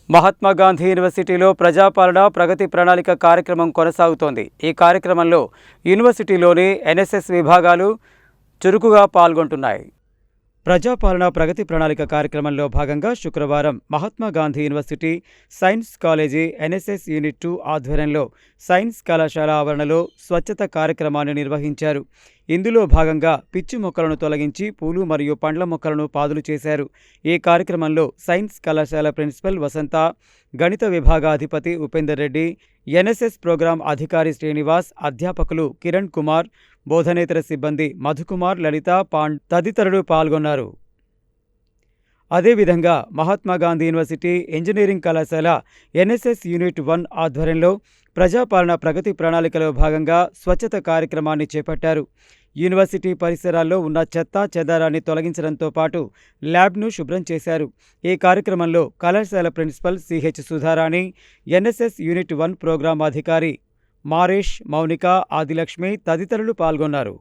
మహాత్మా గాంధీ యూనివర్సిటీలో ప్రజాపాలన ప్రగతి ప్రణాళిక కార్యక్రమం కొనసాగుతోంది. ఈ కార్యక్రమంలో యూనివర్సిటీలోని ఎన్ఎస్ఎస్ విభాగాలు చురుకుగా పాల్గొంటున్నాయి. ప్రజాపాలన ప్రగతి ప్రణాళిక కార్యక్రమంలో భాగంగా శుక్రవారం Mahatma Gandhi university science college NSS unit 2 ఆధ్వర్యంలో సైన్స్ కళాశాల ఆవరణలో స్వచ్ఛత కార్యక్రమాన్ని నిర్వహించారు. ఇందులో భాగంగా పిచ్చి మొక్కలను తొలగించి పూలు మరియు పండ్ల మొక్కలను పాదులు చేశారు. ఈ కార్యక్రమంలో సైన్స్ కళాశాల ప్రిన్సిపల్ వసంత, గణిత విభాగాధిపతి ఉపేందర్ రెడ్డి, ఎన్ఎస్ఎస్ ప్రోగ్రాం అధికారి శ్రీనివాస్, అధ్యాపకులు కిరణ్ కుమార్, బోధనేతర సిబ్బంది మధుకుమార్, లలిత, పాండ్ తదితరులు పాల్గొన్నారు. అదేవిధంగా మహాత్మా గాంధీ యూనివర్సిటీ ఇంజనీరింగ్ కళాశాల ఎన్ఎస్ఎస్ యూనిట్ 1 ఆధ్వర్యంలో ప్రజాపాలన ప్రగతి ప్రణాళికలో భాగంగా స్వచ్ఛత కార్యక్రమాన్ని చేపట్టారు. యూనివర్సిటీ పరిసరాల్లో ఉన్న చెత్త చెదారాన్ని తొలగించడంతో పాటు ల్యాబ్ను శుభ్రం చేశారు. ఈ కార్యక్రమంలో కళాశాల principal CH Sudharani, NSS unit 1 program అధికారి మారేష్, మౌనిక, ఆదిలక్ష్మి తదితరులు పాల్గొన్నారు.